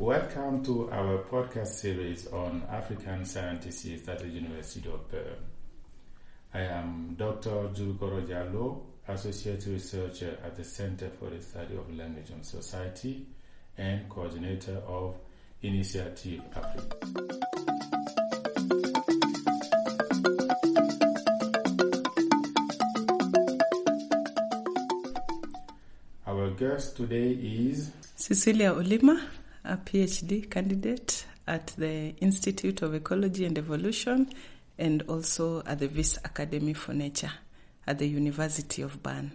Welcome to our podcast series on African scientists at the University of Bern. I am Dr. Djouroukoro Diallo, Associate Researcher at the Center for the Study of Language and Society and Coordinator of Initiative Afrique. Our guest today is Cecilia Olima, a PhD candidate at the Institute of Ecology and Evolution and also at the Wyss Academy for Nature at the University of Bern.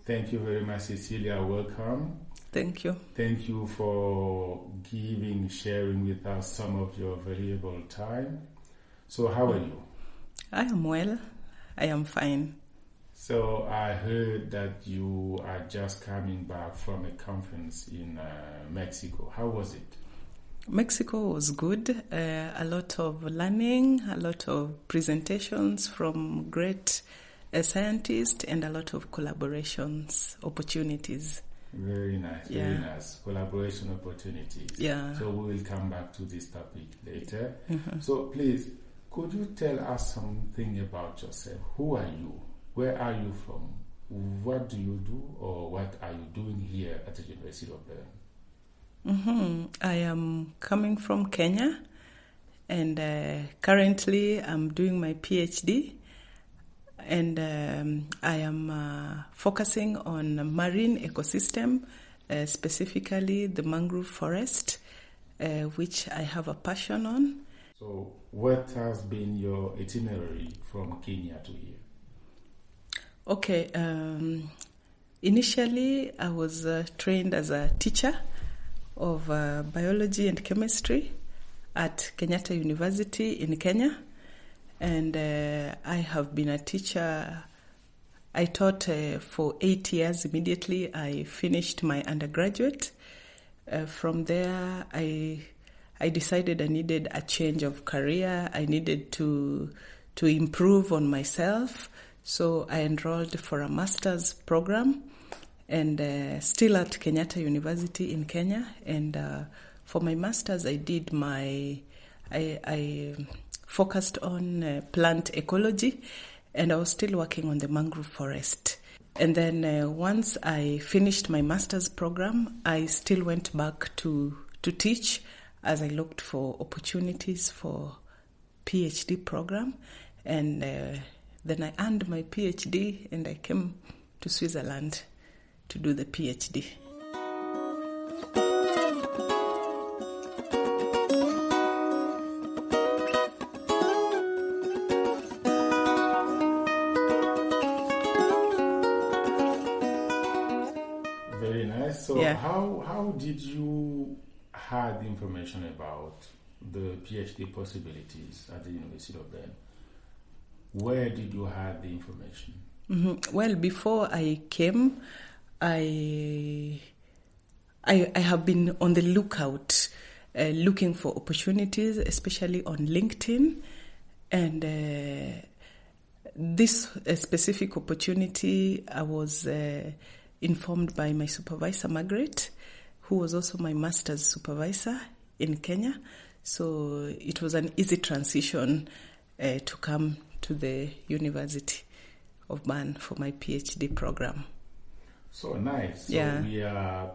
Thank you very much, Cecilia. Welcome. Thank you. Thank you for sharing with us some of your valuable time. So how are you? I am well. I am fine. So I heard that you are just coming back from a conference in Mexico. How was it? Mexico was good. A lot of learning, a lot of presentations from great scientists, and a lot of collaborations, opportunities. Very nice, very nice. Collaboration opportunities. Yeah. So we will come back to this topic later. Mm-hmm. So please, could you tell us something about yourself? Who are you? Where are you from? What do you do, or what are you doing here at the University of Bern? Mm-hmm. I am coming from Kenya, and currently I'm doing my PhD. And I am focusing on marine ecosystem, specifically the mangrove forest, which I have a passion on. So what has been your itinerary from Kenya to here? Okay, initially I was trained as a teacher of biology and chemistry at Kenyatta University in Kenya. And I have been a teacher. I taught for 8 years immediately. I finished my undergraduate. From there, I decided I needed a change of career. I needed to improve on myself. So I enrolled for a master's program, and still at Kenyatta University in Kenya. And for my master's, I did I focused on plant ecology, and I was still working on the mangrove forest. And then once I finished my master's program, I still went back to teach as I looked for opportunities for PhD program. And then I earned my PhD, and I came to Switzerland to do the PhD. So how did you have information about the PhD possibilities at the University of Bern? Where did you have the information? Mm-hmm. Well, before I came, I have been on the lookout, looking for opportunities, especially on LinkedIn. And this specific opportunity, I was informed by my supervisor, Margaret, who was also my master's supervisor in Kenya. So it was an easy transition to come to the University of Bern for my PhD program. So nice. So we are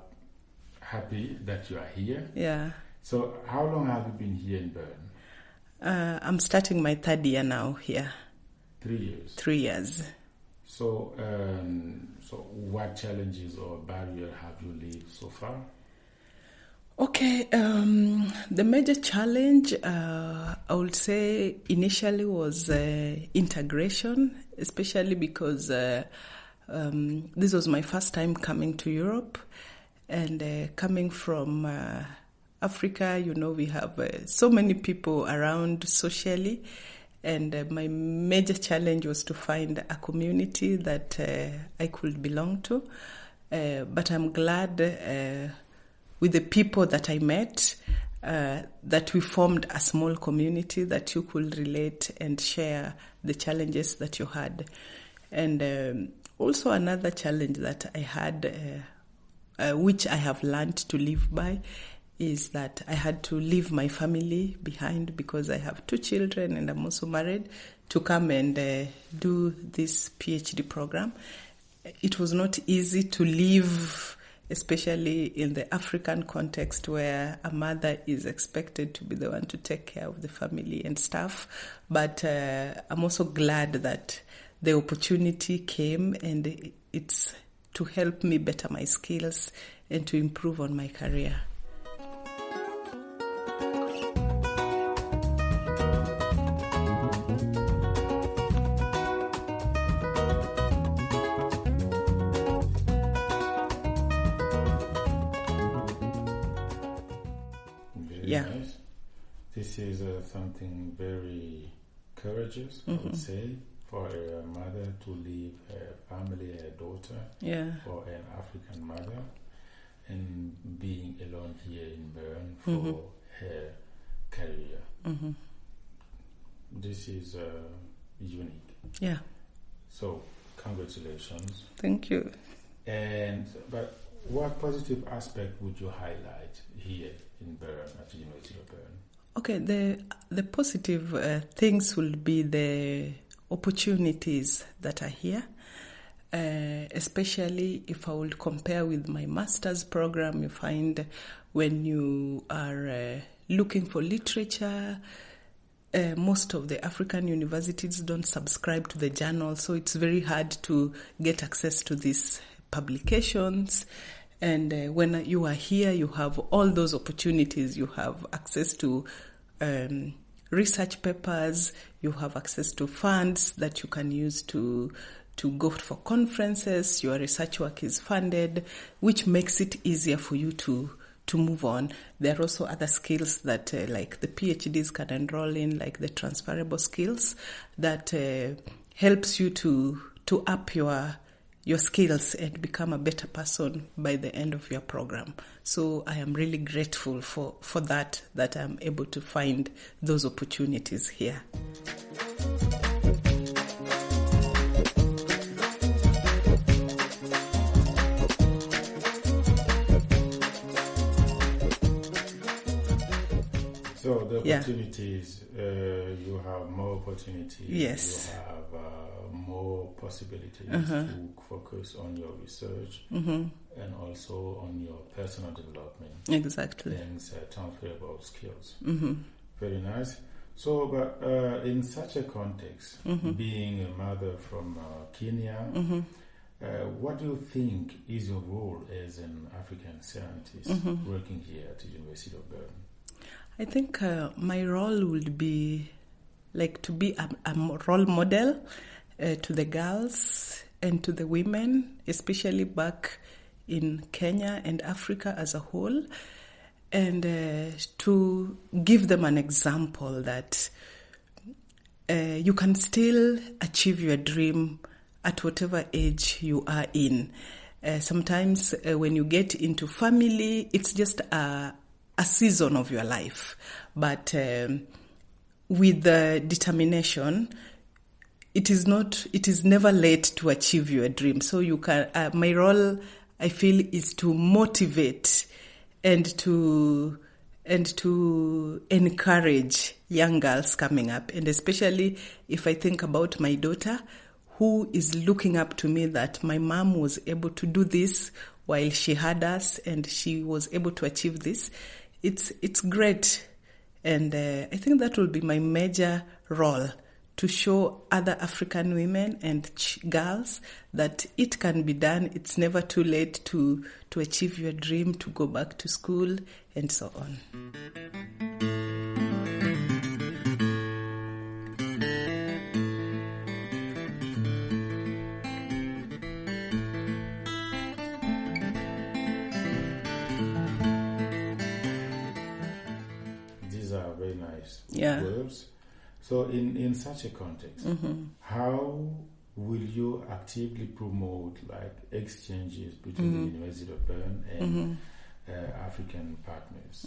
happy that you are here. Yeah. So how long have you been here in Bern? I'm starting my third year now here. 3 years? 3 years. So, so what challenges or barriers have you lived so far? Okay, the major challenge, I would say initially was integration, especially because this was my first time coming to Europe, and coming from Africa, we have so many people around socially, and my major challenge was to find a community that I could belong to, but I'm glad with the people that I met. that we formed a small community that you could relate and share the challenges that you had. And also another challenge that I had, which I have learned to live by, is that I had to leave my family behind because I have 2 children and I'm also married, to come and do this PhD program. It was not easy to leave, especially in the African context where a mother is expected to be the one to take care of the family and stuff. But I'm also glad that the opportunity came, and it's to help me better my skills and to improve on my career. Nice. This is something very courageous, I would say, for a mother to leave her family, her daughter, for an African mother, and being alone here in Bern for her career. This is unique. Yeah. So, congratulations. Thank you. But what positive aspect would you highlight here in Bern, at the University of Bern? Okay, the positive things will be the opportunities that are here, especially if I would compare with my master's program. You find when you are looking for literature, most of the African universities don't subscribe to the journal, so it's very hard to get access to these publications. And when you are here, you have all those opportunities. You have access to research papers, you have access to funds that you can use to go for conferences. Your research work is funded, which makes it easier for you to move on. There are also other skills that like the PhDs can enroll in, like the transferable skills that helps you to up your skills and become a better person by the end of your program. So I am really grateful for that I'm able to find those opportunities here. So the opportunities, you have more opportunities. Yes. You have more possibilities to focus on your research and also on your personal development. Exactly. And transferable skills. Very nice. So, but in such a context, being a mother from Kenya, what do you think is your role as an African scientist working here at the University of Bern? I think my role would be like to be a role model to the girls and to the women, especially back in Kenya and Africa as a whole, and to give them an example that you can still achieve your dream at whatever age you are in. Sometimes when you get into family, it's just a season of your life, but with the determination, it is never late to achieve your dream. So you can. My role, I feel, is to motivate and to encourage young girls coming up, and especially if I think about my daughter, who is looking up to me that my mom was able to do this while she had us, and she was able to achieve this. It's great, and I think that will be my major role, to show other African women and girls that it can be done. It's never too late to achieve your dream, to go back to school, and so on. Words. So in such a context, how will you actively promote like exchanges between the University of Bern and African partners?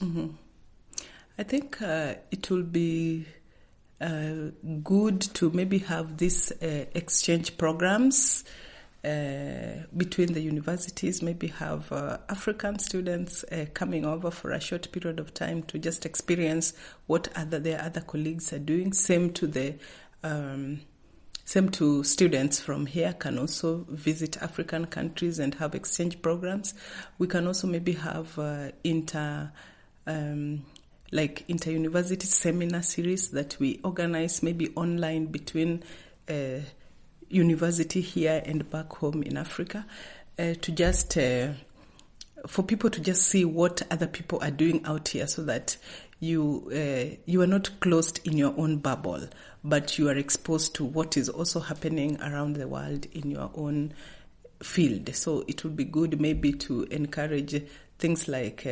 I think it will be good to maybe have these exchange programs between the universities, maybe have African students coming over for a short period of time to just experience what their other colleagues are doing. Same to students from here can also visit African countries and have exchange programs. We can also maybe have inter-university seminar series that we organize maybe online between university here and back home in Africa, to just for people to just see what other people are doing out here, so that you are not closed in your own bubble, but you are exposed to what is also happening around the world in your own field. So it would be good maybe to encourage things like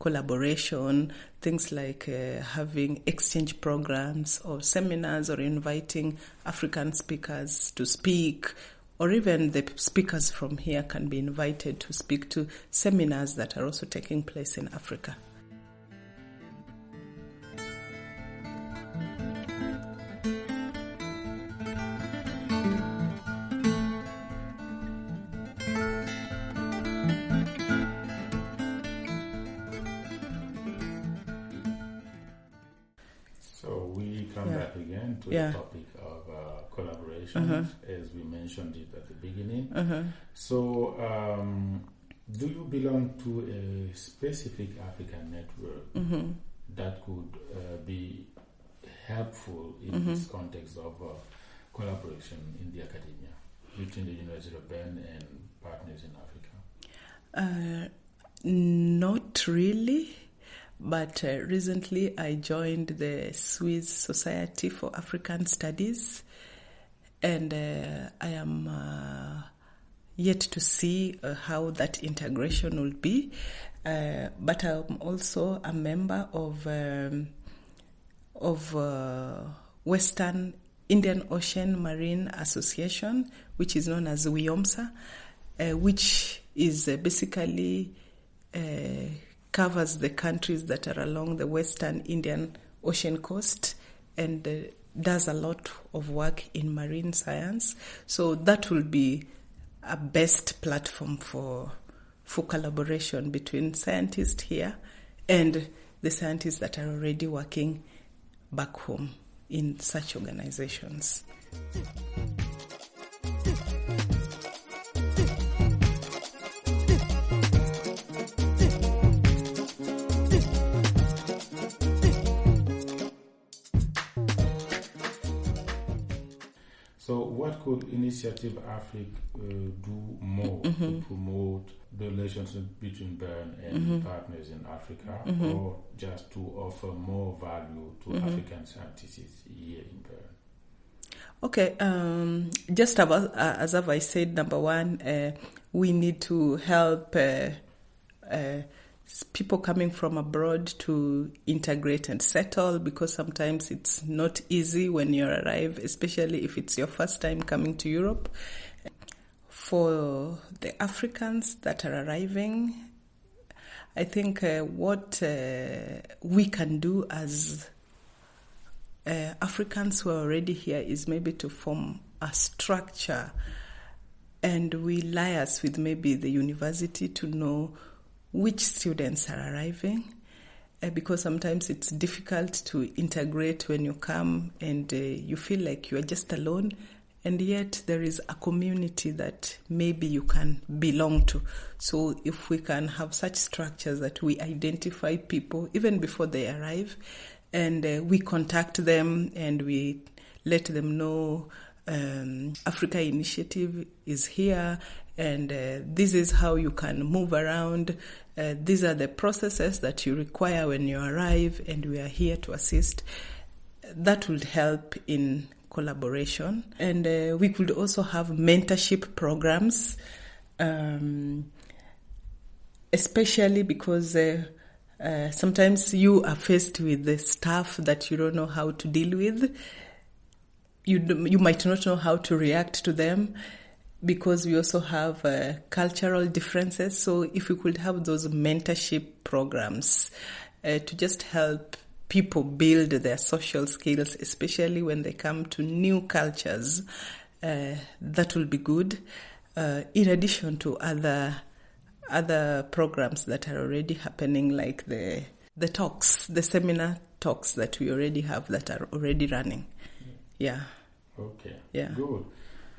collaboration, things like having exchange programs or seminars, or inviting African speakers to speak, or even the speakers from here can be invited to speak to seminars that are also taking place in Africa. Back again to the topic of collaboration, as we mentioned it at the beginning. So, do you belong to a specific African network that could be helpful in this context of collaboration in the academia between the University of Bern and partners in Africa? Not really. But recently I joined the Swiss Society for African Studies, and I am yet to see how that integration will be. But I'm also a member of Western Indian Ocean Marine Association, which is known as WIOMSA, which is basically covers the countries that are along the Western Indian Ocean coast, and does a lot of work in marine science. So that will be a best platform for collaboration between scientists here and the scientists that are already working back home in such organizations. So what could Initiative Afrique do more to promote the relationship between Bern and partners in Africa, or just to offer more value to African scientists here in Bern? Okay, just as I said, number one, we need to help people coming from abroad to integrate and settle, because sometimes it's not easy when you arrive, especially if it's your first time coming to Europe. For the Africans that are arriving, I think what we can do as Africans who are already here is maybe to form a structure, and we liaise with maybe the university to know which students are arriving, because sometimes it's difficult to integrate when you come and you feel like you are just alone, and yet there is a community that maybe you can belong to. So if we can have such structures that we identify people even before they arrive, and we contact them and we let them know Africa Initiative is here, and this is how you can move around. These are the processes that you require when you arrive, and we are here to assist. That would help in collaboration. And we could also have mentorship programs, especially because sometimes you are faced with the staff that you don't know how to deal with. You might not know how to react to them, because we also have cultural differences. So if we could have those mentorship programs, to just help people build their social skills, especially when they come to new cultures. That will be good. In addition to other programs that are already happening, like the talks, the seminar talks that we already have that are already running. Yeah. Okay. Yeah. Good.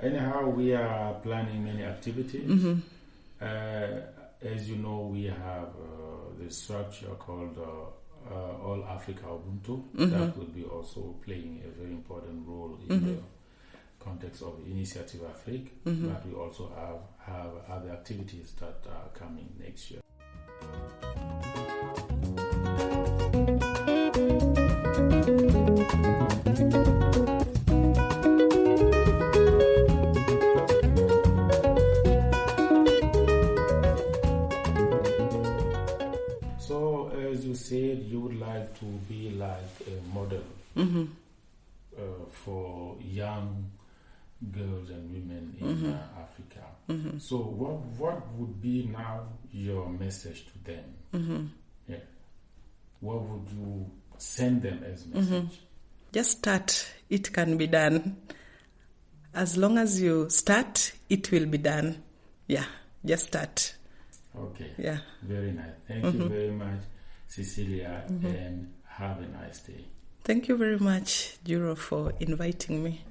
Anyhow, we are planning many activities. Mm-hmm. As you know, we have the structure called All Africa Ubuntu. Mm-hmm. That will be also playing a very important role in Mm-hmm. the context of Initiative Afrique. Mm-hmm. But we also have other activities that are coming next year. So, as you said, you would like to be like a model Mm-hmm. for young girls and women in Mm-hmm. Africa. Mm-hmm. So, what would be now your message to them? Mm-hmm. Yeah. What would you send them as message? Mm-hmm. Just start. It can be done. As long as you start, it will be done. Yeah, just start. Okay. Yeah. Very nice. Thank Mm-hmm. you very much, Cecilia, Mm-hmm. and have a nice day. Thank you very much, Djouroukoro, for inviting me.